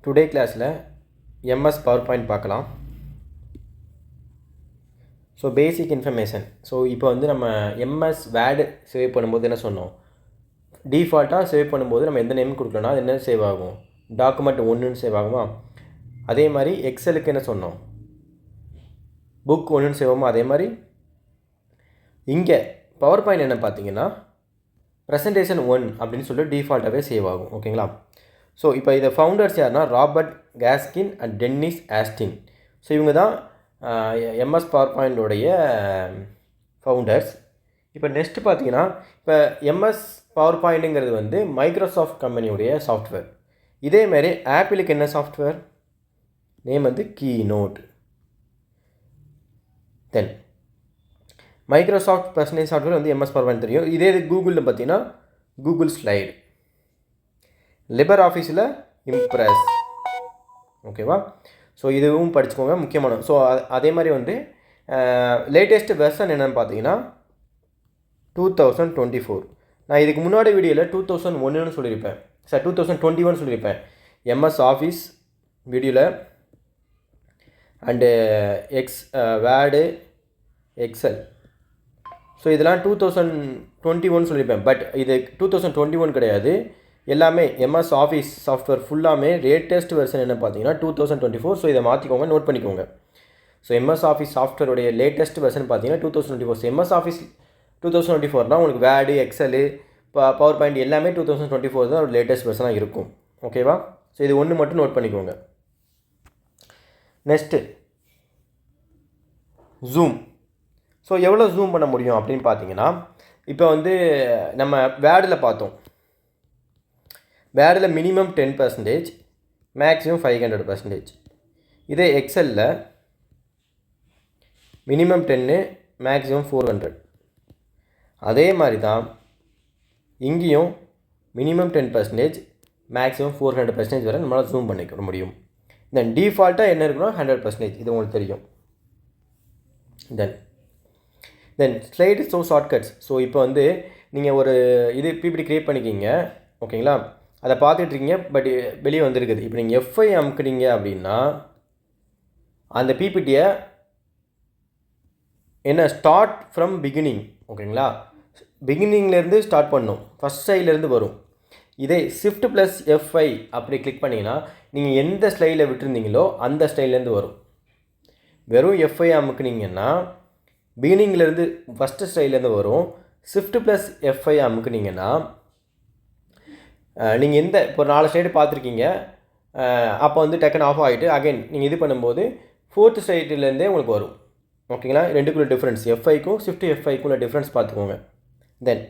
Today கிளாஸில் MS power point பார்க்கலாம். So basic information. So இப்போ வந்து நம்ம எம்எஸ் வேர்டு சேவ் பண்ணும்போது என்ன சொன்னோம், டிஃபால்ட்டாக சேவ் பண்ணும்போது நம்ம எந்த நேம் கொடுக்கலன்னா அது என்ன சேவ் ஆகும், டாக்குமெண்ட் 1ன்னு சேவ் ஆகுமா. அதே மாதிரி எக்ஸலுக்கு என்ன சொன்னோம், புக் 1ன்னு சேவ் ஆகுமா. அதே மாதிரி இங்கே பவர் பாயிண்ட் என்ன பார்த்தீங்கன்னா ப்ரெசன்டேஷன் 1 அப்படின்னு சொல்லிட்டு டிஃபால்ட்டாகவே சேவ் ஆகும். ஓகேங்களா. ஸோ இப்போ இதை ஃபவுண்டர்ஸ் யாருன்னா Robert Gaskins and Dennis Austin. So இவங்க தான் எம்எஸ் பவர் பாயிண்டோடைய ஃபவுண்டர்ஸ். இப்போ நெக்ஸ்ட் பார்த்தீங்கன்னா இப்போ எம்எஸ் பவர் பாயிண்ட்டுங்கிறது வந்து மைக்ரோசாஃப்ட் கம்பெனியுடைய சாஃப்ட்வேர். இதேமாரி ஆப்பிளுக்கு என்ன சாஃப்ட்வேர் நேம் வந்து கீநோட். தென் மைக்ரோசாஃப்ட் ப்ரெசன்டேஷன் சாஃப்ட்வேர் வந்து எம்எஸ் பவர் பாயிண்ட் தெரியும். இதே இது கூகுளில் பார்த்தீங்கன்னா கூகுள் ஸ்லைடு, லிபர் ஆஃபீஸில் இம்ப்ரெஸ். ஓகேவா. ஸோ இதுவும் படிச்சுக்கோங்க, முக்கியமான. ஸோ அதே மாதிரி வந்து லேட்டஸ்ட் வெர்ஷன் என்னென்னு பார்த்தீங்கன்னா 2024. நான் இதுக்கு முன்னாடி வீடியோவில் 2001ன்னு சொல்லியிருப்பேன், சார் 2021 சொல்லியிருப்பேன் எம்எஸ் ஆஃபீஸ் வீடியோவில். And word, excel. ஸோ இதெல்லாம் 2021 சொல்லியிருப்பேன். பட் இது 2021 கிடையாது. எல்லாமே எம்எஸ் ஆஃபீஸ் சாஃப்ட்வேர் ஃபுல்லாமே லேட்டஸ்ட் வெர்ஷன் என்ன பார்த்தீங்கன்னா 2024. ஸோ இதை மாற்றிக்கோங்க, நோட் பண்ணிக்கோங்க. ஸோ எம்எஸ் ஆஃபீஸ் சாஃப்ட்வேருடைய லேட்டஸ்ட் வெர்ஷன் பார்த்தீங்கன்னா 2024. ஸோ எம்எஸ் ஆஃபீஸ் 2024 உங்களுக்கு வேர்டு, எக்ஸலு, பவர் பாயிண்ட் எல்லாமே 2024 தான் ஒரு லேட்டஸ்ட் வெர்ஷனாக இருக்கும். ஓகேவா. ஸோ இது ஒன்று மட்டும் நோட் பண்ணிக்கோங்க. Next zoom. ஸோ எவ்வளோ ஜூம் பண்ண முடியும் அப்படின்னு பார்த்தீங்கன்னா இப்போ வந்து நம்ம வேர்டில் பார்த்தோம், வேர்டில் மினிமம் 10%, மேக்ஸிமம் 500%. இதே எக்ஸலில் மினிமம் 10, மேக்ஸிமம் 400. அதே மாதிரி தான் இங்கேயும் மினிமம் 10%, மேக்ஸிமம் 400% வரை நம்மளால் ஜூம் பண்ணிக்க முடியும். தென் டிஃபால்ட்டாக என்ன இருக்குன்னா 100%, இது உங்களுக்கு தெரியும். தென் ஸ்லைடு ஸோ ஷார்ட்கட்ஸ். ஸோ இப்போ வந்து நீங்கள் ஒரு இது பிபிடி க்ரியேட் பண்ணிக்கிங்க, ஓகேங்களா. அதை பார்த்துட்ருக்கீங்க, பட் வெளியே வந்துருக்குது. இப்போ நீங்கள் எஃப்ஐ அமுக்குனீங்க அப்படின்னா அந்த பிபிடியை என்ன ஸ்டார்ட் ஃப்ரம் பிகினிங், ஓகேங்களா. பிகினிங்லேருந்து ஸ்டார்ட் பண்ணணும், ஃபஸ்ட் ஸ்லைட்லேருந்து வரும். இதே ஷிஃப்ட் ப்ளஸ் எஃப்ஐ அப்படி கிளிக் பண்ணிங்கன்னா நீங்கள் எந்த ஸ்லைடில் விட்டுருந்தீங்களோ அந்த ஸ்டைல்லேருந்து வரும். வெறும் எஃப்ஐ அமுக்குனீங்கன்னா பிகினிங்லேருந்து ஃபஸ்ட்டு ஸ்டைல்லேருந்து வரும். ஷிஃப்ட் ப்ளஸ் எஃப்ஐ அமுக்குனீங்கன்னா நீங்கள் எந்த இப்போ 4 ஸ்லைடு பார்த்துருக்கீங்க, அப்போ வந்து டக்குன்னு ஆஃப் ஆகிட்டு அகைன் நீங்கள் இது பண்ணும்போது 4th ஸ்லைட்லேருந்தே உங்களுக்கு வரும். ஓகேங்களா. ரெண்டுக்குள்ள டிஃப்ரென்ஸ், எஃப்ஐக்கும் ஷிஃப்ட் எஃப்ஐக்குள்ள டிஃப்ரென்ஸ் பார்த்துக்கோங்க. தென்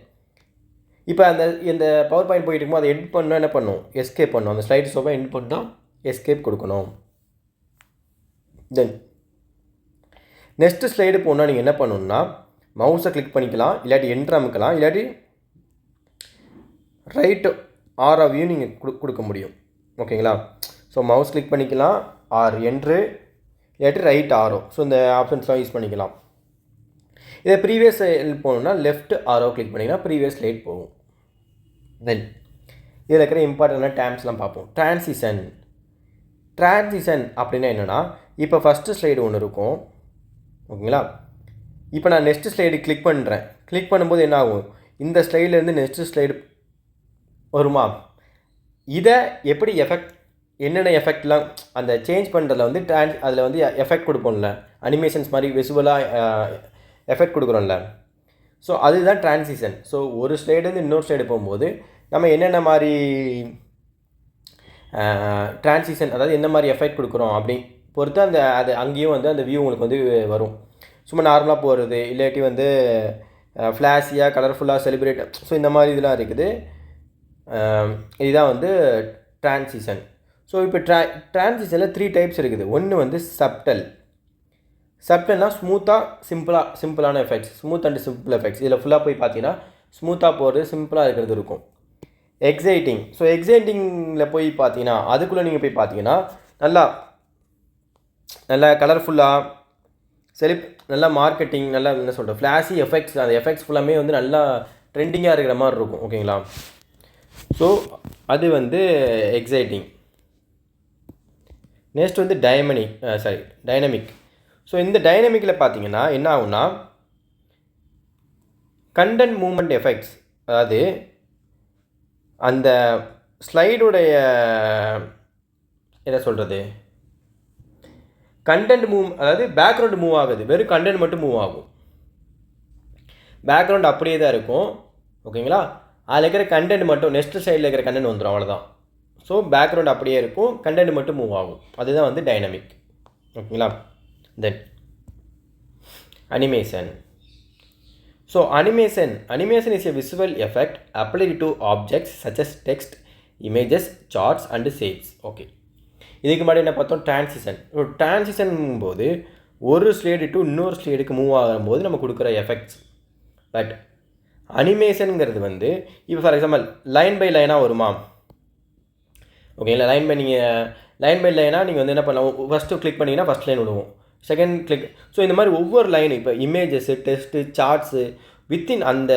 இப்போ இந்த பவர் பாயிண்ட் போயிட்டு இருக்கும்போது அதை எடிட் பண்ணால் என்ன பண்ணும், எஸ்கேப் பண்ணும். அந்த ஸ்லைடு ஷோவை எடிட் பண்ணால் எஸ்கேப் கொடுக்கணும். தென் நெக்ஸ்ட்டு ஸ்லைடு போனால் நீங்கள் என்ன பண்ணணுன்னா மவுஸை கிளிக் பண்ணிக்கலாம், இல்லாட்டி என்ட்ரு அமுக்கலாம், இல்லாட்டி ரைட் ஆராவையும் நீங்கள் கொடுக்க முடியும். ஓகேங்களா. ஸோ மவுஸ் கிளிக் பண்ணிக்கலாம், ஆர் என்ட்ரு, இல்லாட்டி ரைட் ஆரோ. ஸோ இந்த ஆப்ஷன்ஸ்லாம் யூஸ் பண்ணிக்கலாம். இதை ப்ரீவியஸ் ஸ்லைட் போகணுன்னா லெஃப்ட் ஆரோ கிளிக் பண்ணிங்கன்னா ப்ரீவியஸ் ஸ்லைட் போகும். தென் இதில் இருக்கிற இம்பார்ட்டண்டான டேர்ம்ஸ்லாம் பார்ப்போம். ட்ரான்சிஷன் அப்படின்னா என்னென்னா, இப்போ ஃபஸ்ட்டு ஸ்லைடு ஒன்று இருக்கும், ஓகேங்களா. இப்போ நான் நெக்ஸ்ட் ஸ்லைடு கிளிக் பண்ணுறேன். கிளிக் பண்ணும்போது என்ன ஆகும், இந்த ஸ்லைட்லேருந்து நெக்ஸ்ட்டு ஸ்லைடு வருமா. இதை எப்படி என்னென்ன எஃபெக்ட்லாம் அந்த சேஞ்ச் பண்ணுறதுல வந்து அதில் வந்து எஃபெக்ட் கொடுப்போம்ல, அனிமேஷன்ஸ் மாதிரி விசுவலாக எஃபெக்ட் கொடுக்குறோம்ல. ஸோ அதுதான் ட்ரான்சிஷன். ஸோ ஒரு ஸ்லைடுலேருந்து இன்னொரு ஸ்லைடு போகும்போது நம்ம என்னென்ன மாதிரி ட்ரான்சிஷன், அதாவது என்ன மாதிரி எஃபெக்ட் கொடுக்குறோம் அப்படி பொறுத்து அது அங்கேயும் வந்து அந்த வியூ உங்களுக்கு வந்து வரும். சும்மா நார்மலாக போகிறது, இல்லாட்டி வந்து ஃப்ளாஷியாக கலர்ஃபுல்லாக செலிப்ரேட், ஸோ இந்த மாதிரி இதெல்லாம் இருக்குது. இதுதான் வந்து ட்ரான்சிஷன். ஸோ இப்போ ட்ரான்சிஷனில் 3 டைப்ஸ் இருக்குது. ஒன்று வந்து சப்டல்னால் ஸ்மூத்தாக சிம்பிளான effects, smooth and simple effects. இதில் ஃபுல்லாக போய் பார்த்தீங்கன்னா ஸ்மூத்தாக போகிறது, சிம்பிளாக இருக்கிறது இருக்கும். எக்ஸைட்டிங். ஸோ எக்ஸைட்டிங்கில் போய் பார்த்தீங்கன்னா அதுக்குள்ளே நீங்கள் போய் பார்த்தீங்கன்னா நல்லா கலர்ஃபுல்லாக நல்லா மார்க்கெட்டிங், நல்லா என்ன சொல்கிறது, ஃப்ளாஷி எஃபெக்ட்ஸ். அந்த எஃபெக்ட்ஸ் ஃபுல்லாமே வந்து நல்லா ட்ரெண்டிங்காக இருக்கிற மாதிரி இருக்கும். ஓகேங்களா. ஸோ அது வந்து எக்ஸைட்டிங். நெக்ஸ்ட் வந்து டைனமிக். ஸோ இந்த டைனமிக்கில் பார்த்தீங்கன்னா என்ன ஆகும்னா கண்டென்ட் மூவ்மெண்ட் எஃபெக்ட்ஸ், அதாவது அந்த ஸ்லைடுடைய என்ன சொல்கிறது, கண்டென்ட் மூவ், அதாவது பேக்ரவுண்டு மூவ் ஆகுது, வெறும் கண்டென்ட் மட்டும் மூவ் ஆகும். பேக்ரவுண்ட் அப்படியே தான் இருக்கும். ஓகேங்களா, அதில் இருக்கிற கண்டென்ட் மட்டும் நெக்ஸ்ட் சைடில் இருக்கிற கண்டென்ட் வந்துடும், அவ்வளோதான். ஸோ பேக்ரவுண்ட் அப்படியே இருக்கும், கண்டென்ட் மட்டும் மூவ் ஆகும். அதுதான் வந்து டைனமிக். ஓகேங்களா. Then animation. So animation is a visual effect applied to objects such as text, images, charts and shapes. Okay, இதுக்கு முன்னாடி என்ன பார்த்தோம், டிரான்சிஷன் போது ஒரு ஸ்லேடு டு இன்னொரு ஸ்லேடுக்கு மூவ் ஆகும்போது நம்ம கொடுக்குற எஃபெக்ட்ஸ். பட் அனிமேஷனுங்கிறது வந்து இப்போ ஃபார் எக்ஸாம்பிள் லைன் பை லைனாக வருமா. ஓகேங்களா, லைன் பை லைனாக நீங்கள் வந்து என்ன பண்ணலாம், ஃபஸ்ட்டு கிளிக் பண்ணிங்கன்னா ஃபஸ்ட் லைன் விடுவோம், செகண்ட் கிளிக். ஸோ இந்த மாதிரி ஒவ்வொரு லைனு, இப்போ இமேஜஸ்ஸு, டெஸ்ட்டு, சார்ட்ஸு, வித்தின் அந்த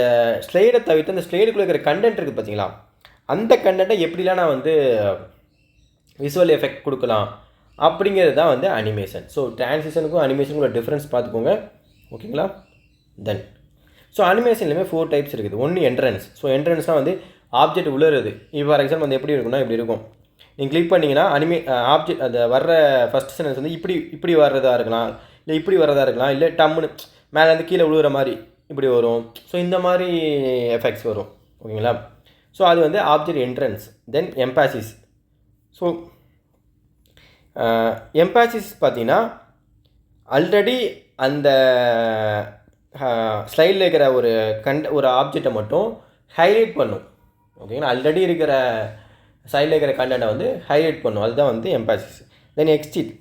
ஸ்லைடை தவிர்த்து அந்த ஸ்லைடுக்குள்ளே இருக்கிற கண்டென்ட் இருக்குது பார்த்தீங்களா, அந்த கண்டென்ட்டை எப்படிலாம் நான் வந்து விசுவல் எஃபெக்ட் கொடுக்கலாம் அப்படிங்கிறது தான் வந்து அனிமேஷன். ஸோ டிரான்சிஷனுக்கும் அனிமேஷனுக்கும் டிஃப்ரென்ஸ் பார்த்துக்கோங்க. ஓகேங்களா. தென் ஸோ அனிமேஷன்லேயுமே 4 டைப்ஸ் இருக்குது. ஒன்று என்ட்ரன்ஸ். ஸோ என்ட்ரன்ஸ்னால் வந்து ஆப்ஜெக்ட் உழுறது. இப்போ ஃபார் எக்ஸாம்பிள் வந்து எப்படி இருக்குன்னா, இப்படி இருக்கும். நீங்கள் கிளிக் பண்ணிங்கன்னா ஆப்ஜெக்ட் அந்த வர்ற ஃபஸ்ட் சென்டென்ஸ் வந்து இப்படி வர்றதா இருக்கலாம், இல்லை இப்படி வர்றதா இருக்கலாம், இல்லை டம்முன்னு மேலேருந்து கீழே விழுகிற மாதிரி இப்படி வரும். ஸோ இந்த மாதிரி எஃபெக்ட்ஸ் வரும். ஓகேங்களா. ஸோ அது வந்து ஆப்ஜெக்ட் என்ட்ரன்ஸ். தென் எம்பாசிஸ். ஸோ எம்பாசிஸ் பார்த்தீங்கன்னா ஆல்ரெடி அந்த ஸ்லைடில் இருக்கிற ஒரு ஆப்ஜெக்டை மட்டும் ஹைலைட் பண்ணும். ஓகேங்களா, ஆல்ரெடி இருக்கிற சைடில் இருக்கிற கண்டென்ட்டை வந்து ஹைலைட் பண்ணும், அதுதான் வந்து எம்பாசிஸ். தென் எக்ஸ்டிட்.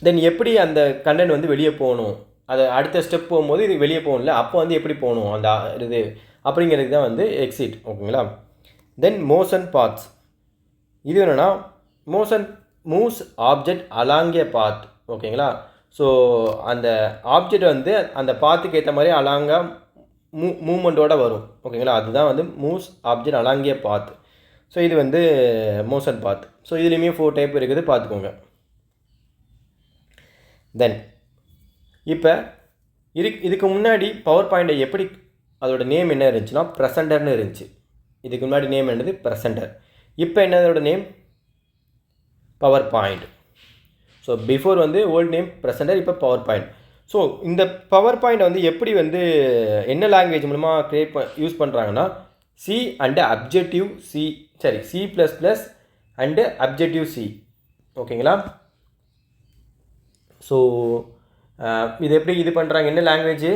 தென் எப்படி அந்த கண்டென்ட் வந்து வெளியே போகணும், அது அடுத்த ஸ்டெப் போகும்போது இது வெளியே போகணும்ல, அப்போ வந்து எப்படி போகணும் அந்த இது அப்படிங்கிறது தான் வந்து எக்ஸிட். ஓகேங்களா. தென் மோஷன் பாத்ஸ். இது என்னென்னா மோஷன் மூவ்ஸ் ஆப்ஜெக்ட் அலாங் ஏ பாத். ஓகேங்களா. ஸோ அந்த ஆப்ஜெக்ட் வந்து அந்த பாத்துக்கு ஏற்ற மாதிரி அலாங்காக மூமெண்ட்டோடு வரும். ஓகேங்களா, அதுதான் வந்து மூவ்ஸ் ஆப்ஜெக்ட் அலாங் ஏ பாத். ஸோ இது வந்து மோஷன் பாத். ஸோ இதுலேயுமே 4 டைப் இருக்குது, பார்த்துக்கோங்க. தென் இப்போ இதுக்கு முன்னாடி பவர் பாயிண்டை எப்படி அதோட நேம் என்ன இருந்துச்சுன்னா ப்ரெசென்டர்னு இருந்துச்சு. இதுக்கு முன்னாடி நேம் என்னது ப்ரெசென்டர். இப்போ என்னதோட name PowerPoint. So before வந்து ஓல்டு நேம் ப்ரெசென்டர், இப்போ பவர் பாயிண்ட். ஸோ இந்த பவர் பாயிண்ட் வந்து எப்படி வந்து என்ன லாங்குவேஜ் மூலமாக யூஸ் பண்ணுறாங்கன்னா C and objective C, C++ and objective C. ஓகேங்களா. ஸோ இது எப்படி இது பண்ணுறாங்க, என்ன language,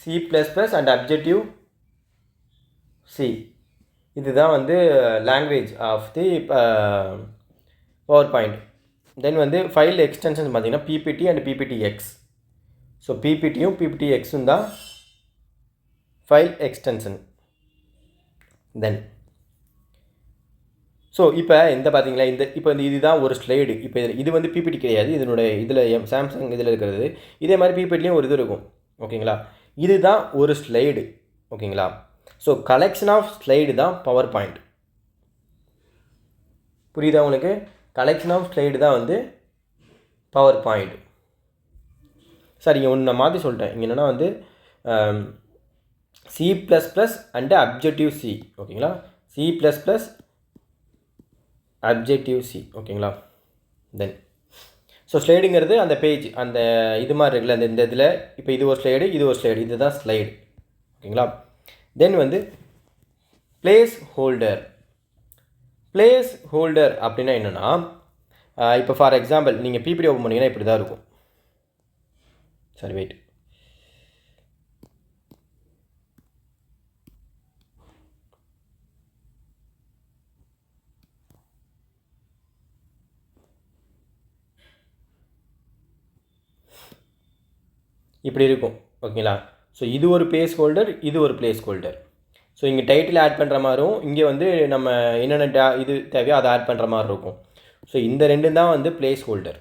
C++ and objective C. இதுதான் வந்து language of the PowerPoint. Then வந்து ஃபைல் எக்ஸ்டென்ஷன் பார்த்தீங்கன்னா பிபிடி அண்ட் பிபிடிஎக்ஸ். ஸோ பிபிடியும் பிபிடிஎக்ஸும் தான் ஃபைல் எக்ஸ்டென்ஷன். தென் ஸோ இப்போ இந்த பார்த்தீங்களா, இப்போ இதுதான் ஒரு ஸ்லைடு. இப்போ இது வந்து பிபிடி கிடையாது, இதில் சாம்சங் இதில் இருக்கிறது. இதே மாதிரி பிபிடிலையும் ஒரு இது இருக்கும். ஓகேங்களா, இதுதான் ஒரு ஸ்லைடு. ஓகேங்களா. ஸோ கலெக்ஷன் ஆஃப் ஸ்லைடு தான் பவர் பாயிண்ட். புரியுதா உங்களுக்கு? கலெக்ஷன் ஆஃப் ஸ்லைடு தான் வந்து பவர் பாயிண்ட். சார் இங்கே ஒன்று நான் மாற்றி சொல்லிட்டேன். இங்கே என்னென்னா வந்து C++ அண்டு அப்ஜெக்டிவ் சி. ஓகேங்களா, C++ அப்ஜெக்டிவ் சி. ஓகேங்களா. தென் ஸோ ஸ்லைடுங்கிறது அந்த பேஜ், அந்த இது மாதிரி இருக்குல்ல, இந்த இதில் இப்போ இது ஒரு ஸ்லைடு, இதுதான் ஸ்லைடு. ஓகேங்களா. தென் வந்து பிளேஸ் ஹோல்டர் அப்படின்னா என்னென்னா, இப்போ ஃபார் எக்ஸாம்பிள் நீங்கள் பிபிடி ஓப்பன் பண்ணிங்கன்னா இப்படி தான் இருக்கும். சரி வெயிட், இப்படி இருக்கும். ஓகேங்களா. ஸோ இது ஒரு பிளேஸ் ஹோல்டர், இது ஒரு பிளேஸ் ஹோல்டர். ஸோ இங்கே டைட்டில் ஆட் பண்ணுற மாதிரியும், இங்கே வந்து நம்ம என்னென்ன இது தேவையோ அதை ஆட் பண்ணுற மாதிரி இருக்கும். ஸோ இந்த ரெண்டும் தான் வந்து பிளேஸ் ஹோல்டர்.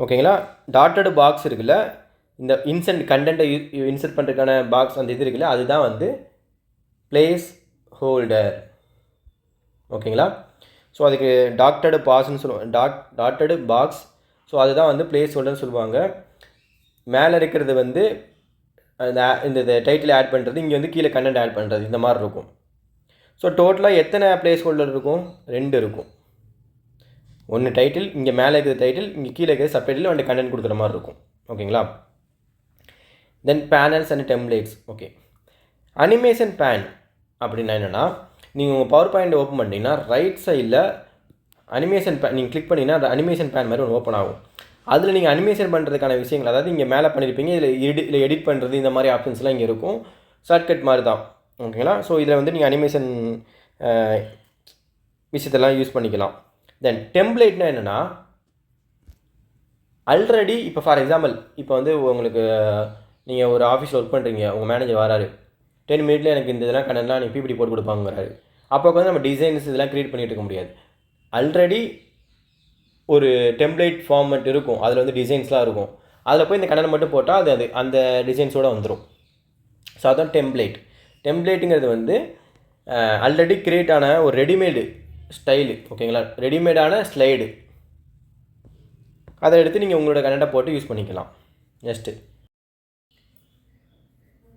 ஓகேங்களா. டாட்டடு பாக்ஸ் இருக்குல்ல, இந்த கண்டென்ட்டை இன்சர்ட் பண்ணுறதுக்கான பாக்ஸ் அந்த இது இருக்குல்ல, அதுதான் வந்து பிளேஸ் ஹோல்டர். ஓகேங்களா. ஸோ அதுக்கு டாட்டடு பாஸ்ன்னு சொல்லுவாங்க, டாட்டடு பாக்ஸ். ஸோ அதுதான் வந்து பிளேஸ் ஹோல்டர்னு சொல்லுவாங்க. மேலே இருக்கிறது வந்து இந்த டைட்டில் ஆட் பண்ணுறது, இங்கே வந்து கீழே கண்டென்ட் ஆட் பண்ணுறது, இந்த மாதிரி இருக்கும். ஸோ டோட்டலாக எத்தனை பிளேஸ் ஹோல்டர் இருக்கும்? 2 இருக்கும். ஒன்று டைட்டில், இங்கே மேலே இருக்கிற டைட்டில், இங்கே கீழே இருக்கிற சப்டைட்டில் வந்து கண்டென்ட் கொடுக்குற மாதிரி இருக்கும். ஓகேங்களா. Then panels and templates. Okay, animation pane அப்படின்னா என்னென்னா, நீங்கள் உங்கள் பவர் பாயிண்ட் ஓப்பன் பண்ணிங்கன்னா ரைட் சைடில் அனிமேஷன் பேன் நீங்கள் கிளிக் பண்ணிங்கன்னா அனிமேஷன் பேன் மாதிரி ஒன்று ஓப்பன் ஆகும். அதில் நீங்கள் அனிமேஷன் பண்ணுறதுக்கான விஷயங்கள், அதாவது இங்கே மேலே பண்ணியிருப்பீங்க, இதில் எடிட் பண்ணுறது, இந்த மாதிரி ஆப்ஷன்ஸ்லாம் இங்கே இருக்கும். ஷார்ட்கட் மாதிரி தான். ஓகேங்களா. ஸோ இதில் வந்து நீங்கள் அனிமேஷன் விஷயத்தெல்லாம் யூஸ் பண்ணிக்கலாம். தென் டெம்ப்ளேட்னா என்னென்னா, ஆல்ரெடி இப்போ ஃபார் எக்ஸாம்பிள் இப்போ வந்து உங்களுக்கு நீங்கள் ஒரு ஆஃபீஸில் ஒர்க் பண்ணுறீங்க, உங்கள் மேனேஜர் வராரு, 10 மினிட்ல எனக்கு இந்த இதெல்லாம் கண்டென்ட்லாம் நீங்கள் பிபிடி போட்டு கொடுப்பாங்கிறாரு. அப்போ வந்து நம்ம டிசைன்ஸ் இதெல்லாம் க்ரியேட் பண்ணிகிட்டு இருக்க முடியாது. ஆல்ரெடி ஒரு டெம்ப்ளேட் ஃபார்மெட் இருக்கும், அதில் வந்து டிசைன்ஸ்லாம் இருக்கும். அதில் போய் இந்த கண்டென்ட் மட்டும் போட்டால் அது அந்த டிசைன்ஸோடு வந்துடும். ஸோ அதுதான் டெம்ப்ளேட். டெம்ப்ளேட்டுங்கிறது வந்து ஆல்ரெடி க்ரியேட் ஆன ஒரு ரெடிமேடு ஸ்டைலு. ஓகேங்களா. ரெடிமேடான ஸ்லைடு, அதை எடுத்து நீங்கள் உங்களோட கண்டென்ட்டை போட்டு யூஸ் பண்ணிக்கலாம். நெக்ஸ்ட்டு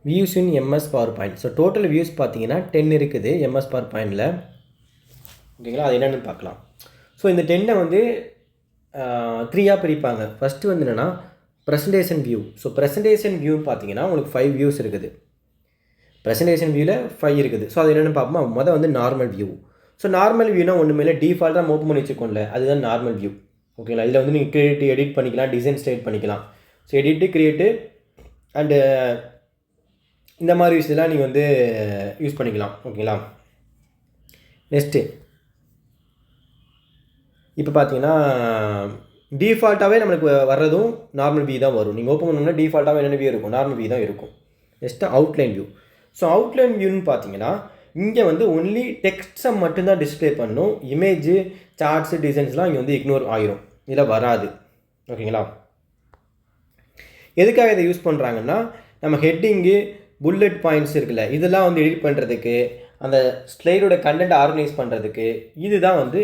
வியூஸ் இன் MS power point. So total views பார்த்தீங்கன்னா 10 இருக்குது எம்எஸ் பவர் பாயிண்டில். ஓகேங்களா. அது என்னென்னு பார்க்கலாம். ஸோ இந்த 10 வந்து 3ஆக பிரிப்பாங்க. ஃபஸ்ட்டு வந்து என்னென்னா ப்ரெசன்டேஷன் வியூ. ஸோ ப்ரெசன்டேஷன் வியூன்னு பார்த்தீங்கன்னா உங்களுக்கு 5 வியூஸ் இருக்குது. ப்ரெசன்டேஷன் வியூவில் 5 இருக்குது. ஸோ அது என்னென்னு பார்ப்போமா. மொதல் வந்து நார்மல் வியூ. ஸோ நார்மல் வியூனா ஒன்றுமே இல்லை, டிஃபால்ட்டாக ஓப்பன் பண்ணி வச்சுக்கோங்கள, அதுதான் நார்மல் வியூ. ஓகேங்களா. இதில் வந்து நீங்கள் கிரியேட்டு எடிட் பண்ணிக்கலாம், டிசைன் ஸ்டைட் பண்ணிக்கலாம். ஸோ எடிட்டு, கிரியேட்டு அண்டு இந்த மாதிரி விஷயத்தெல்லாம் நீங்கள் வந்து யூஸ் பண்ணிக்கலாம். ஓகேங்களா. நெக்ஸ்ட்டு இப்போ பார்த்தீங்கன்னா டிஃபால்ட்டாகவே நம்மளுக்கு வர்றதும் நார்மல் வியூ தான் வரும். நீங்கள் ஓப்பன் பண்ணோம்னா டிஃபால்ட்டாகவே என்னென்ன வியூ இருக்கும், நார்மல் வியூ தான் இருக்கும். Next outline view. So outline வியூன்னு பார்த்தீங்கன்னா இங்கே வந்து ஒன்லி டெக்ஸ்ட்டை மட்டும்தான் டிஸ்பிளே பண்ணணும். இமேஜு, சார்ட்ஸு, டிசைன்ஸ்லாம் இங்கே வந்து இக்னோர் ஆகிரும், இதில் வராது. ஓகேங்களா. எதுக்காக இதை யூஸ் பண்ணுறாங்கன்னா, நம்ம ஹெட்டிங்கு, புல்லட் பாயிண்ட்ஸ் இருக்குல்ல, இதெல்லாம் வந்து எடிட் பண்ணுறதுக்கு, அந்த ஸ்லைடோட கண்டென்ட் ஆர்கனைஸ் பண்ணுறதுக்கு, இதுதான் வந்து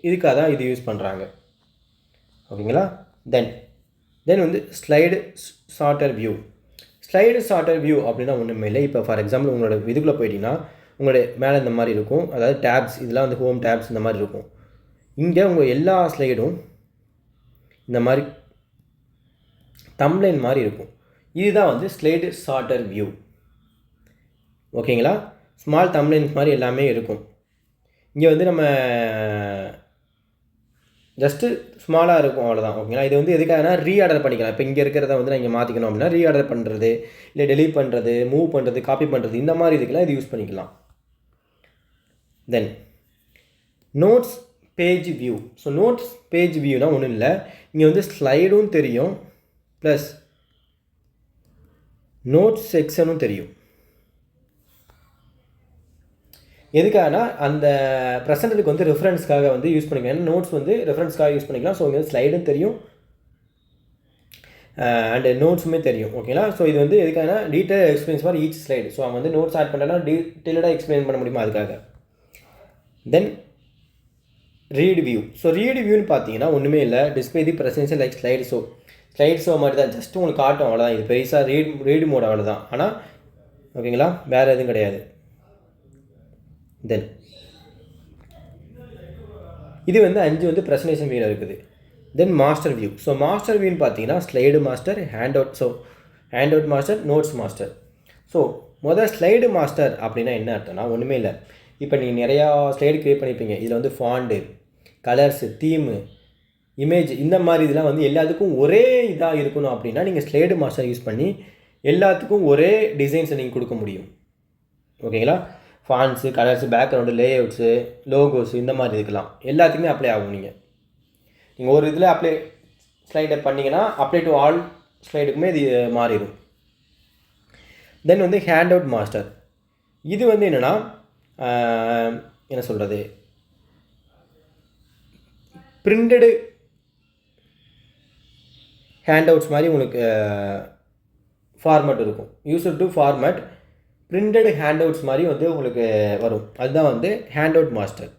இதுக்காக தான் இது யூஸ் பண்ணுறாங்க. ஓகேங்களா. தென் வந்து slide charter view. Slide charter view அப்படின்னா ஒன்றுமே இல்லை. இப்போ ஃபார் எக்ஸாம்பிள் உங்களோட இதுக்குள்ளே போயிட்டீங்கன்னா உங்களுடைய மேலே இந்த மாதிரி இருக்கும், அதாவது டேப்ஸ், இதெல்லாம் வந்து ஹோம் டேப்ஸ் இந்த மாதிரி இருக்கும். இங்கே உங்கள் எல்லா ஸ்லைடும் இந்த மாதிரி தம்ப்லைன் மாதிரி இருக்கும். இதுதான் வந்து ஸ்லைடு சார்ட்டர் வியூ. ஓகேங்களா. ஸ்மால் தம்ப்லைன்ஸ் மாதிரி எல்லாமே இருக்கும். இங்கே வந்து நம்ம ஜஸ்ட்டு ஸ்மாலாக இருக்கும், அவ்வளோதான். ஓகேங்களா. இது வந்து எதுக்காகனா ரீஆர்டர் பண்ணிக்கலாம். இப்போ இங்கே இருக்கிறத வந்து நான் இங்கே மாற்றிக்கணும் அப்படின்னா ரீஆர்டர் பண்ணுறது, இல்லை டெலீட் பண்ணுறது, மூவ் பண்ணுறது, காப்பி பண்ணுறது, இந்த மாதிரி இதுக்கெல்லாம் இது யூஸ் பண்ணிக்கலாம். Then notes page view. So notes page வியூனா ஒன்றும் இல்லை, இங்கே வந்து ஸ்லைடும் தெரியும், ப்ளஸ் நோட்ஸ் செக்ஷனும் தெரியும். எதுக்காகனா அந்த ப்ரெசென்டருக்கு வந்து ரெஃபரன்ஸ்க்காக வந்து யூஸ் பண்ணிக்கலாம். ஏன்னா நோட்ஸ் வந்து ரெஃபரன்ஸ்க்காக யூஸ் பண்ணிக்கலாம். ஸோ இங்கே வந்து ஸ்லைடும் தெரியும் அண்டு நோட்ஸுமே தெரியும். ஓகேங்களா. ஸோ இது வந்து எதுக்காகனா detail explains for each slide. So அவங்க வந்து நோட்ஸ் ஆட் பண்ணனா டீட்டெயில்டாக எக்ஸ்பிளைன் பண்ண முடியுமா, அதுக்காக. Then read view. So read வியூன்னு பார்த்தீங்கன்னா ஒன்றுமே இல்லை, display the presence like slide show மாதிரி தான், ஜஸ்ட் உங்களுக்கு காட்டும், அவ்வளோதான். இது பெருசாக ரீட் மோட் அவ்வளோதான். ஆனால் ஓகேங்களா, வேறு எதுவும் கிடையாது. தென் இது வந்து 5 வந்து ப்ரெசன்டேஷன் வியூவில் இருக்குது. தென் மாஸ்டர் வியூ. ஸோ மாஸ்டர் வியூன்னு பார்த்தீங்கன்னா slide master, hand out master, notes master. So slide master அப்படின்னா என்ன அர்த்தம்னா ஒன்றுமே இல்லை. இப்போ நீங்கள் நிறையா ஸ்லைடு க்ரியேட் பண்ணியிருப்பீங்க, இதில் வந்து ஃபாண்டு, கலர்ஸு, தீமு, இமேஜ், இந்த மாதிரி இதெல்லாம் வந்து எல்லாத்துக்கும் ஒரே இதாக இருக்கணும் அப்படின்னா நீங்கள் ஸ்லைடு மாஸ்டர் யூஸ் பண்ணி எல்லாத்துக்கும் ஒரே டிசைன்ஸை நீங்கள் கொடுக்க முடியும். ஓகேங்களா. ஃபாண்ட்ஸு, கலர்ஸு, பேக்ரவுண்டு, லேஅவுட்ஸு, லோகோஸு, இந்த மாதிரி இதுக்கெல்லாம் எல்லாத்துக்குமே அப்ளை ஆகும். நீங்கள் ஒரு இதில் அப்ளை ஸ்லைடை பண்ணிங்கன்னா அப்ளை டு ஆல் ஸ்லைடுக்குமே இது மாறிடும். தென் வந்து ஹேண்ட் அவுட் மாஸ்டர். இது வந்து என்னென்னா என்ன சொல்கிறது, பிரிண்டடு ஹேண்ட் அவுட்ஸ் மாதிரி உங்களுக்கு ஃபார்மேட் இருக்கும். User to format printed hand outs மாதிரி வந்து உங்களுக்கு வரும். அதுதான் வந்து ஹேண்ட் அவுட் மாஸ்டர்.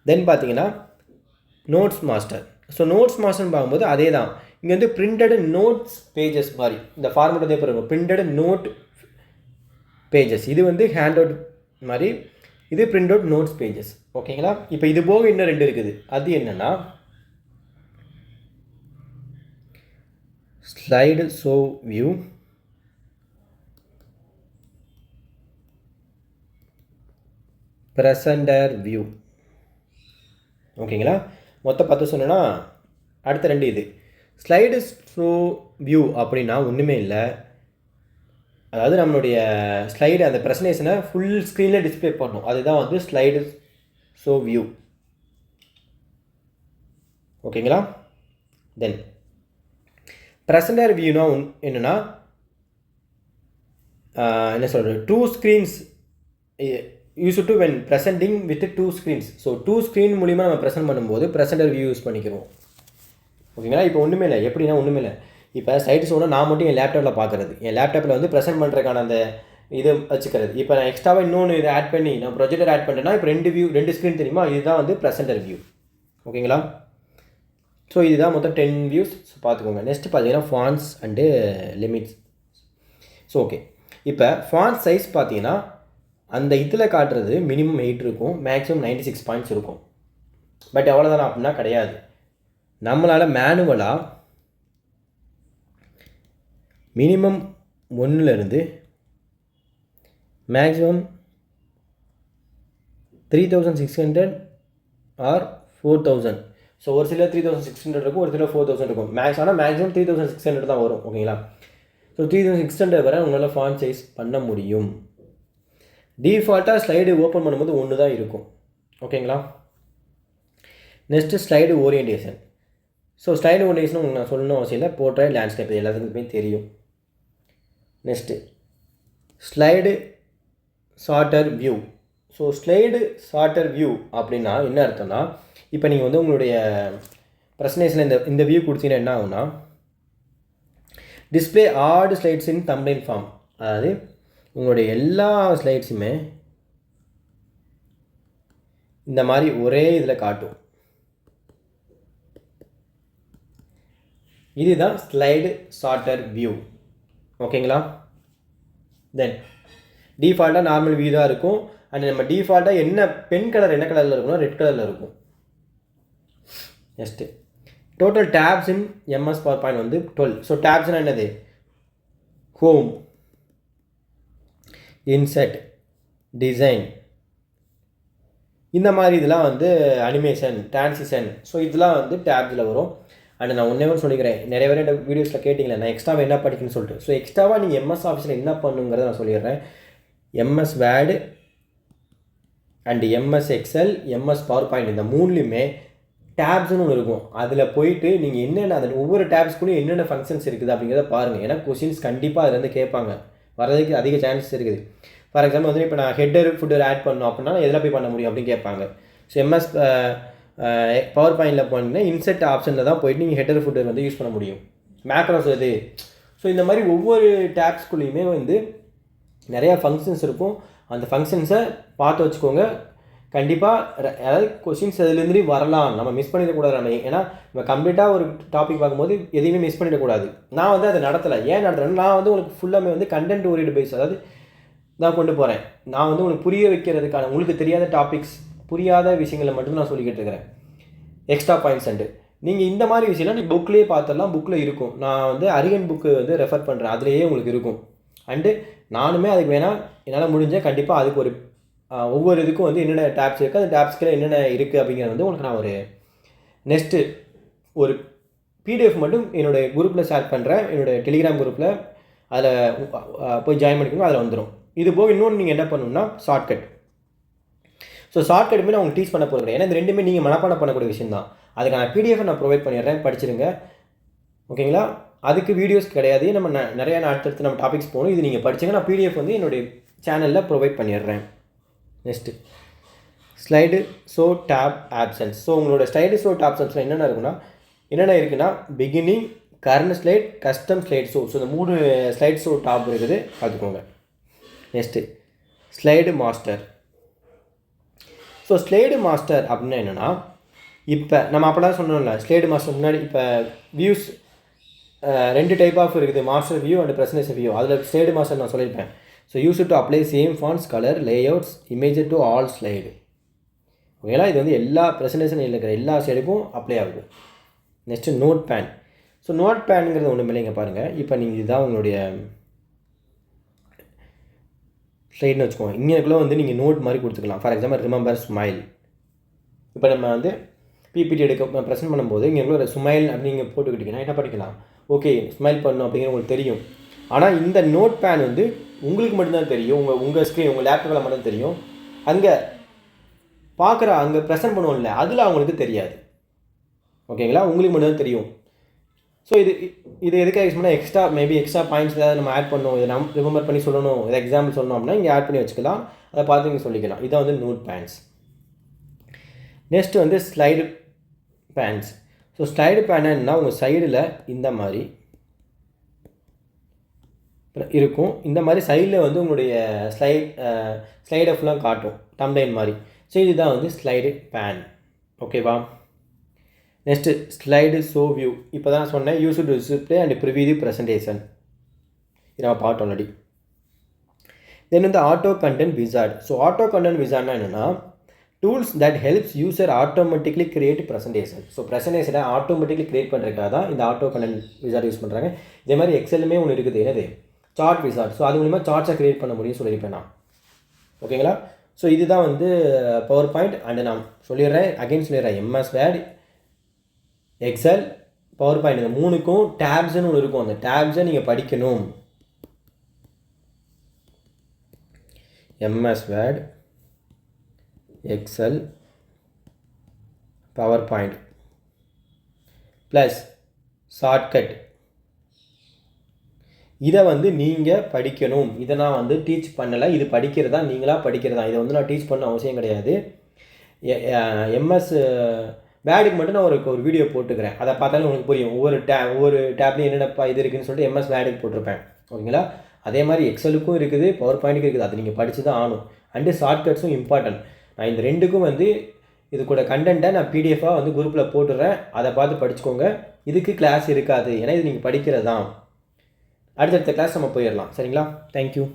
தென் பார்த்தீங்கன்னா நோட்ஸ் மாஸ்டர். ஸோ நோட்ஸ் மாஸ்டர்னு பார்க்கும்போது அதே தான். இங்கே வந்து பிரிண்டடு நோட்ஸ் பேஜஸ் மாதிரி இந்த ஃபார்மெட் வந்து எப்படி இருக்கும், பிரிண்டடு நோட் பேஜஸ். இது வந்து ஹேண்ட் அவுட் மாதிரி, இது பிரிண்ட் அவுட் நோட்ஸ் பேஜஸ். ஓகேங்களா. இப்போ இது போக இன்னும் 2 இருக்குது. அது என்னென்னா ஸ்லைடு ஷோ வியூ, ப்ரெசண்டர் வியூ. ஓகேங்களா. மொத்தம் 10 சொன்னேன்னா அடுத்த 2 இது. ஸ்லைடு ஷோ வியூ அப்படின்னா ஒன்றுமே இல்லை, அதாவது நம்மளுடைய ஸ்லைடு அந்த ப்ரெசன்டேஷனை ஃபுல் ஸ்க்ரீனில் டிஸ்பிளே பண்ணணும். அதுதான் வந்து ஸ்லைடு ஷோ வியூ. ஓகேங்களா. தென் ப்ரெசண்டர் வியூனா என்னென்னா என்ன சொல்கிறது, 2 screens use to when presenting with 2 screens. So 2 screen மூலிமா நம்ம ப்ரெசென்ட் பண்ணும்போது ப்ரெசண்டர் வியூ யூஸ் பண்ணிக்கிறோம். ஓகேங்களா. இப்போ ஒன்றுமே இல்லை, எப்படின்னா ஒன்றுமே இல்லை. இப்போ ஸ்லைடு ஷோனா நான் மட்டும் என் லேப்டாப்பில் பார்க்குறது, என் லேப்டாப்பில் வந்து ப்ரெசென்ட் பண்ணுறதுக்கான அந்த இதை வச்சுக்கிறது. இப்போ நான் எக்ஸ்ட்ராவாக இன்னொன்று இதை ஆட் பண்ணி நான் ப்ரொஜெக்டர் ஆட் பண்ணுறேன்னா இப்போ 2 ஸ்க்ரீன் தெரியுமா, இதுதான் வந்து ப்ரெசென்டர் வியூ. ஓகேங்களா. ஸோ இதுதான் மொத்தம் 10 வியூஸ். ஸோ பார்த்துக்கோங்க. நெக்ஸ்ட்டு பார்த்தீங்கன்னா fonts and limits. So okay, இப்போ ஃபாண்ட் சைஸ் பார்த்தீங்கன்னா அந்த இதில் காட்டுறது மினிமம் 8 இருக்கும், மேக்ஸிமம் 96 பாயிண்ட்ஸ் இருக்கும். பட் எவ்வளோதானா அப்படின்னா கிடையாது. நம்மளால் மேனுவலாக மினிமம் 1லேருந்து மேக்ஸிமம் 3600 ஆர் 4000. ஸோ ஒரு சில 3600 இருக்கும், ஒரு சில 4000 இருக்கும். ஆனால் மேக்ஸிமம் 3600 தான் வரும். ஓகேங்களா. ஸோ 3600 வரை உங்களால் ஃபாண்ட் சைஸ் பண்ண முடியும். டிஃபால்ட்டாக ஸ்லைடு ஓப்பன் பண்ணும்போது 1 தான் இருக்கும். ஓகேங்களா. Next slide orientation. So slide orientation உங்களுக்கு நான் சொல்லணும் அவசியம் இல்லை, போர்ட்ரைட், லேண்ட்ஸ்கேப் இது எல்லாத்துக்குமே தெரியும். Next slide charter view. So slide charter view அப்படின்னா என்ன அர்த்தம்னா, இப்போ நீங்கள் வந்து உங்களுடைய ப்ரெசன்டேஷனில் இந்த வியூ கொடுத்தீங்கன்னா என்ன ஆகுனா, டிஸ்பிளே ஆல் ஸ்லைட்ஸ் இன் தம்ப்நெயில் ஃபார்ம். அதாவது உங்களுடைய எல்லா ஸ்லைட்ஸுமே இந்த மாதிரி ஒரே இதில் காட்டும். இதுதான் ஸ்லைடு சார்ட்டர் வியூ. ஓகேங்களா. தென் டிஃபால்ட்டாக நார்மல் வியூ தான் இருக்கும். அண்ட் நம்ம டிஃபால்ட்டாக என்ன பென் கலர் என்ன கலரில் இருக்குன்னா ரெட் கலரில் இருக்கும். Next total tabs in MS power point வந்து 12. ஸோ டேப்ஸ்னால் என்னது, ஹோம், இன்செர்ட், டிசைன், இந்த மாதிரி இதெல்லாம் வந்து அனிமேஷன், டிரான்சிஷன். ஸோ இதெல்லாம் வந்து டேப்ஸில் வரும். அண்ட் நான் ஒன்றே சொல்லிக்கிறேன், நிறைய பேர் இந்த வீடியோஸில் கேட்டிங்களேன் நான் எக்ஸ்ட்ராவாக என்ன படிக்கணும்னு சொல்லிட்டு. ஸோ எக்ஸ்ட்ராவாக நீங்கள் எம்எஸ் ஆஃபீஸில் என்ன பண்ணுங்கிறத நான் சொல்லிடுறேன். MS word and MS XL, MS power point இந்த 3லையுமே டேப்ஸ்னு ஒன்று இருக்கும். அதில் போயிட்டு நீங்கள் என்னென்ன அதில் ஒவ்வொரு டேப்ஸ்க்குள்ளேயும் என்னென்ன ஃபங்க்ஷன்ஸ் இருக்குது அப்படிங்கிறத பாருங்கள். ஏன்னா கொஷின்ஸ் கண்டிப்பாக அதுலேருந்து கேட்பாங்க, வரதுக்கு அதிக சான்சஸ் இருக்குது. ஃபார் எக்ஸாம்பிள் வந்து இப்போ நான் ஹெட்டர் ஃபுட்டர் ஆட் பண்ணோம் அப்படின்னா எதில் போய் பண்ண முடியும் அப்படின்னு கேட்பாங்க. ஸோ எம்எஸ் பவர் பாயிண்டில் போனீங்கன்னா இன்செர்ட் ஆப்ஷனில் தான் போயிட்டு நீங்கள் ஹெட்டர் ஃபுட்டர் வந்து யூஸ் பண்ண முடியும். மேக்ரோஸ் இது. ஸோ இந்த மாதிரி ஒவ்வொரு டேப்ஸ்குள்ளேயுமே வந்து நிறையா ஃபங்க்ஷன்ஸ் இருக்கும். அந்த ஃபங்க்ஷன்ஸை பார்த்து வச்சுக்கோங்க. கண்டிப்பாக அதாவது கொஷின்ஸ் அதுலேருந்து வரலாம், நம்ம மிஸ் பண்ணிடக்கூடாது. நம்ம ஏன்னா நம்ம கம்ப்ளீட்டாக ஒரு டாபிக் பார்க்கும்போது எதையுமே மிஸ் பண்ணிடக்கூடாது. நான் வந்து அதை நடத்தலை. ஏன் நடத்துகிறேன்னா நான் வந்து உங்களுக்கு ஃபுல்லாமே வந்து கண்டென்ட் ஓரியன்ட் பேஸ் அதாவது தான் கொண்டு போகிறேன். நான் வந்து உங்களுக்கு புரிய வைக்கிறதுக்கான, உங்களுக்கு தெரியாத டாபிக்ஸ் புரியாத விஷயங்களை மட்டும் நான் சொல்லிக்கிட்டு இருக்கிறேன். எக்ஸ்ட்ரா பாயிண்ட்ஸ் அண்டு நீங்கள் இந்த மாதிரி விஷயம்லாம் நீங்கள் புக்லேயே பார்த்துடலாம், புக்கில் இருக்கும். நான் வந்து அரியன் புக்கு வந்து ரெஃபர் பண்ணுறேன், அதுலேயே உங்களுக்கு இருக்கும். அண்டு நானுமே அதுக்கு வேணால் என்னால் முடிஞ்சால் கண்டிப்பாக அதுக்கு ஒரு ஒவ்வொரு இதுக்கும் வந்து என்னென்ன டேப்ஸ் இருக்குது, அந்த டேப்ஸ்க்கு என்னென்ன இருக்குது அப்படிங்கிறது வந்து உங்களுக்கு நான் ஒரு நெக்ஸ்ட்டு ஒரு பிடிஎஃப் மட்டும் என்னுடைய குரூப்பில் ஷேர் பண்ணுறேன், என்னுடைய டெலிகிராம் குரூப்பில். அதில் போய் ஜாயின் பண்ணிக்கோங்க, அதில் வந்துடும். இது போக இன்னொன்று நீங்கள் என்ன பண்ணணும்னா ஷார்ட்கட். ஸோ ஷார்ட்கட்டுமே நான் உங்களுக்கு டீச் பண்ண போகிறேன். ஏன்னா இந்த ரெண்டுமே நீங்கள் மனப்பாடம் பண்ணக்கூடிய விஷயம் தான். அதுக்கான பிடிஎஃப் நான் ப்ரொவைட் பண்ணிடுறேன், படிச்சிருங்க. ஓகேங்களா. அதுக்கு வீடியோஸ் கிடையாது, நம்ம நிறையா அடுத்தடுத்து நம்ம டாபிக்ஸ் போகணும். இது நீங்கள் படிச்சுங்க, நான் பிடிஎஃப் வந்து என்னுடைய சேனலில் ப்ரொவைட் பண்ணிடுறேன். Next slide show tab options. So உங்களோட ஸ்லைடு ஷோ டேப் ஆப்ஷன்ஸில் என்னென்ன இருக்குன்னா beginning, current slide, custom slide show. So இந்த 3 ஸ்லைட் ஷோ டாப் இருக்குது, பார்த்துக்கோங்க. Next slide master. So slide master அப்படின்னா என்னென்னா, இப்போ நம்ம அப்போ தான் சொன்னோம்ல, ஸ்லைடு மாஸ்டர் முன்னாடி இப்போ வியூஸ் 2 டைப் ஆஃப் இருக்குது, master view and presentation view. அதில் ஸ்லைடு மாஸ்டர் நான் சொல்லியிருப்பேன். So use to apply same fonts, colour, layouts, image to all slide. ஓகேங்களா? இது வந்து எல்லா ப்ரெசன்டேஷனில் இருக்கிற எல்லா ஸ்லைடுக்கும் அப்ளை ஆகுது. Next note pane. So note பேனுங்கிறது ஒன்றும் இல்லைங்க பாருங்கள். இப்போ நீங்கள் இதுதான் உங்களுடைய ஸ்லைடுன்னு வச்சுக்கோங்க. இங்கேக்குள்ளே வந்து நீங்கள் நோட் மாதிரி கொடுத்துக்கலாம். For example remember smile. இப்போ நம்ம வந்து பிபிடி ப்ரெசென்ட் பண்ணும்போது இங்கே ஸ்மைல் அப்படின்னு நீங்கள் போட்டுக்கிட்டிங்கன்னா என்ன படிக்கலாம், ஓகே ஸ்மைல் பண்ணணும் அப்படிங்கிற உங்களுக்கு தெரியும். ஆனால் இந்த நோட் பேன் வந்து உங்களுக்கு மட்டும்தான் தெரியும், உங்கள் ஸ்க்ரீன் உங்கள் லேப்டாப்பில் மட்டும் தெரியும். அங்கே பார்க்குற அங்கே ப்ரெசென்ட் பண்ணுவோம்ல, அதில் அவங்களுக்கு தெரியாது. ஓகேங்களா? உங்களுக்கு மட்டும்தான் தெரியும். ஸோ இது எதுக்காக யூஸ் பண்ணால் எக்ஸ்ட்ரா பாயிண்ட்ஸ் ஏதாவது நம்ம ஆட் பண்ணணும், இதை நம்ம ரிமெம்பர் பண்ணி சொல்லணும், இதை எக்ஸாம்பிள் சொல்லணும் அப்படின்னா இங்கே ஆட் பண்ணி வச்சுக்கலாம். அதை பார்த்து நீங்கள் சொல்லிக்கலாம். இதான் வந்து நோட் பேன்ஸ். நெக்ஸ்ட்டு வந்து ஸ்லைடு பேன்ஸ். ஸோ ஸ்லைடு பேன் என்னன்னா, உங்கள் சைடில் இந்த மாதிரி இருக்கும். இந்த மாதிரி சைடில் வந்து உங்களுடைய ஸ்லைடை ஃபுல்லாக காட்டும், டம்ப்லைன் மாதிரி. ஸோ இதுதான் வந்து ஸ்லைடு பேன். ஓகேவா? Next slide show view. இப்போ தான் சொன்னேன், use to display and preview the presentation. இது நம்ம பார்த்தோம் ஆல்ரெடி. தென் வந்து auto content wizard. So auto content விசார்ட்னா என்னென்னா, tools that helps user automatically create presentation. So ப்ரெசன்டேஷனை ஆட்டோமேட்டிக்லி கிரியேட் பண்ணுறதுக்காக தான் இந்த ஆட்டோ கண்டென்ட் விசார்ட் யூஸ் பண்ணுறாங்க. இதே மாதிரி எக்ஸலுமே ஒன்று இருக்குது, என்னது சார்ட் விசார்ட். ஸோ அது மூலிமா சார்ட்ஸை கிரியேட் பண்ண முடியும்னு சொல்லியிருப்பேன் நான். ஓகேங்களா? ஸோ இதுதான் வந்து பவர் பாயிண்ட். அண்டு நான் சொல்லிடுறேன், அகைன் சொல்லிடுறேன், MS Word, Excel, power point இந்த மூணுக்கும் டேப்ஸ்ன்னு ஒன்று இருக்கும். அந்த டேப்ஸை நீங்கள் படிக்கணும். MS Word, Excel, power point plus shortcut, இதை வந்து நீங்கள் படிக்கணும். இதை நான் வந்து டீச் பண்ணலை, இது படிக்கிறதா, நீங்களாக படிக்கிறதா. இதை வந்து நான் டீச் பண்ண அவசியம் கிடையாது. எம்எஸ் வேர்டுக்கு மட்டும் நான் ஒரு வீடியோ போட்டுக்கிறேன், அதை பார்த்தாலும் உங்களுக்கு புரியும். ஒவ்வொரு டேப்லையும் என்னென்னப்பா இது இருக்குதுன்னு சொல்லிட்டு எம்எஸ் வேர்டுக்கு போட்டிருப்பேன். ஓகேங்களா? அதே மாதிரி எக்ஸலுக்கும் இருக்குது, பவர் பாயிண்ட்டுக்கும் இருக்குது. அது நீங்கள் படித்து தான் ஆகணும். அண்டு ஷார்ட்கட்ஸும் இம்பார்ட்டன்ட். நான் இந்த ரெண்டுக்கும் வந்து இது கூட கண்டென்ட்டை நான் பிடிஎஃபாக வந்து குரூப்பில் போட்டுடுறேன், அதை பார்த்து படிச்சுக்கோங்க. இதுக்கு கிளாஸ் இருக்காது, ஏன்னா இது நீங்கள் படிக்கிறது தான். அடுத்தடுத்த கிளாஸ் நம்ம போயிடலாம். சரிங்களா? தேங்க்யூ.